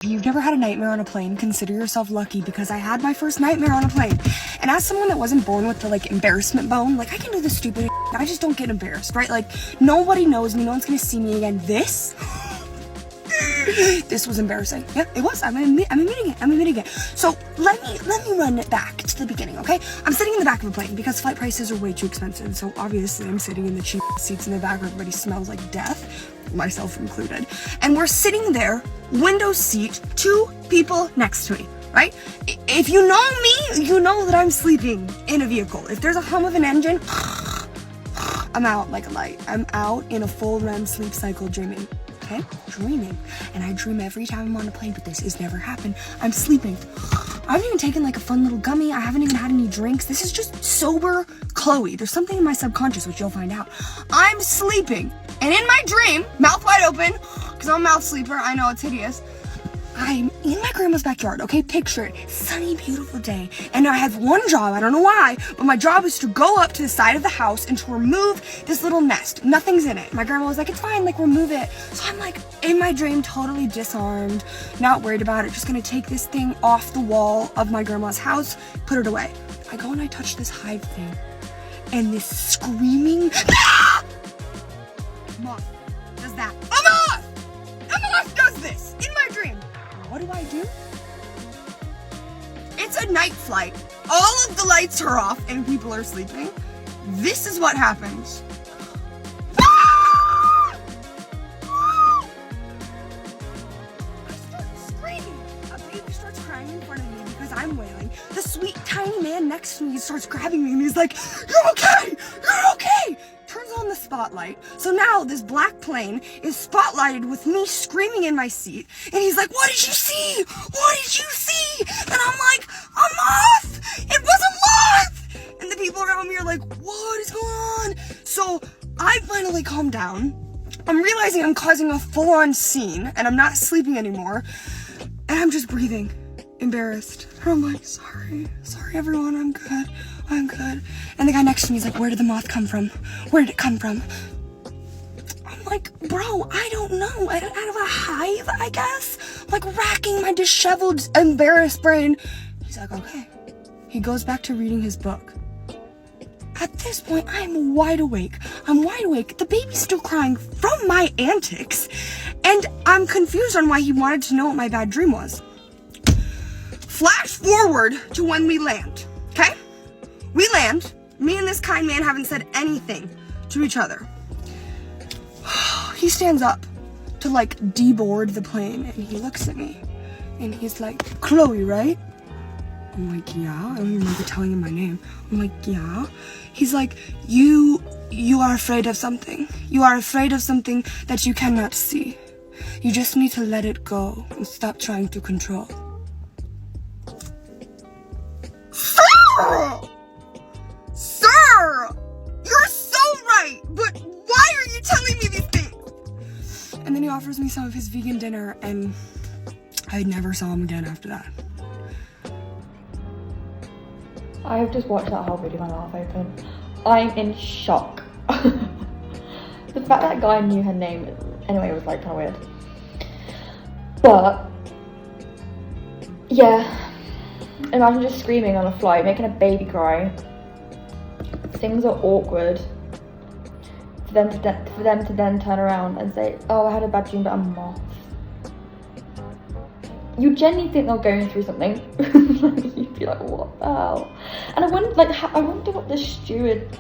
If you've never had a nightmare on a plane, consider yourself lucky, because I had my first nightmare on a plane. And as someone that wasn't born with the embarrassment bone, I can do this stupid I just don't get embarrassed, right? Nobody knows me, no one's gonna see me again. This was embarrassing. Yeah, it was. I'm admitting it. So let me run it back to the beginning, okay? I'm sitting in the back of a plane because flight prices are way too expensive. So obviously I'm sitting in the cheap seats in the back where everybody smells like death, myself included. And we're sitting there, window seat, 2 people next to me, right? If you know me, you know that I'm sleeping in a vehicle. If there's a hum of an engine, I'm out like a light. I'm out in a full REM sleep cycle dreaming. Okay? Dreaming. And I dream every time I'm on a plane, but this has never happened. I'm sleeping. I haven't even taken a fun little gummy. I haven't even had any drinks. This is just sober Chloe. There's something in my subconscious, which you'll find out. I'm sleeping. And in my dream, mouth wide open, because I'm a mouth sleeper, I know it's hideous, I'm in my grandma's backyard, okay? Picture it. Sunny, beautiful day. And I have one job, I don't know why, but my job is to go up to the side of the house and to remove this little nest. Nothing's in it. My grandma was like, it's fine, remove it. So I'm in my dream, totally disarmed, not worried about it, just gonna take this thing off the wall of my grandma's house, put it away. I go and I touch this hive thing, and this screaming, ah! Moth does that. A moth! A moth does this in my dream. What do? It's a night flight. All of the lights are off and people are sleeping. This is what happens. Ah! Ah! I start screaming. A baby starts crying in front of me because I'm wailing. The sweet tiny man next to me starts grabbing me and he's like, "You're okay! You're okay!" Turns on the spotlight. So now this black plane is spotlighted with me screaming in my seat. And he's like, "What did you see? What did you see?" And I'm like, "A moth! It was a moth!" And the people around me are like, "What is going on?" So I finally calm down. I'm realizing I'm causing a full-on scene and I'm not sleeping anymore. And I'm just breathing, embarrassed. And I'm like, sorry everyone, I'm good. And the guy next to me is like, "Where did the moth come from? Where did it come from?" I'm like, "Bro, I don't know. Out of a hive, I guess." Racking my disheveled, embarrassed brain. He's like, "Okay." He goes back to reading his book. At this point, I'm wide awake. The baby's still crying from my antics. And I'm confused on why he wanted to know what my bad dream was. Flash forward to when we land, okay? We land. Me and this kind man haven't said anything to each other. He stands up to deboard the plane and he looks at me and he's like, "Chloe, right?" I'm like, "Yeah." I don't even remember telling him my name. I'm like, "Yeah." He's like, you are afraid of something. You are afraid of something that you cannot see. You just need to let it go and stop trying to control. Sir! You're so right! But why are you telling me these things? And then he offers me some of his vegan dinner, and I never saw him again after that. I have just watched that whole video with my mouth open. I'm in shock. The fact that guy knew her name, anyway, it was kind of weird. But, yeah. Imagine just screaming on a flight, making a baby cry. Things are awkward. For them to then turn around and say, "Oh, I had a bad dream about a moth." You genuinely think they're going through something. You'd be like, "What the hell?" And I wonder what the stewardess?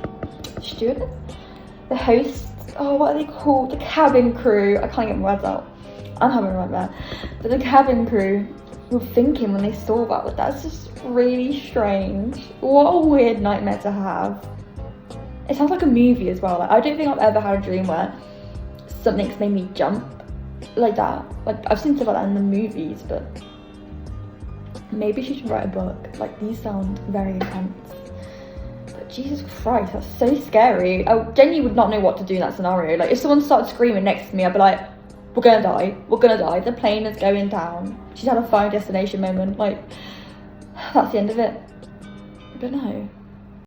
The host, what are they called? The cabin crew. I can't get my words out. I'm having a right there. But the cabin crew were thinking when they saw that. That's just really strange. What a weird nightmare to have. It sounds like a movie as well. I don't think I've ever had a dream where something's made me jump like that. I've seen stuff like that in the movies, but maybe she should write a book. These sound very intense. But Jesus Christ, that's so scary. I genuinely would not know what to do in that scenario. If someone started screaming next to me, I'd be like, we're gonna die, the plane is going down. She's had a final destination moment, that's the end of it. I don't know.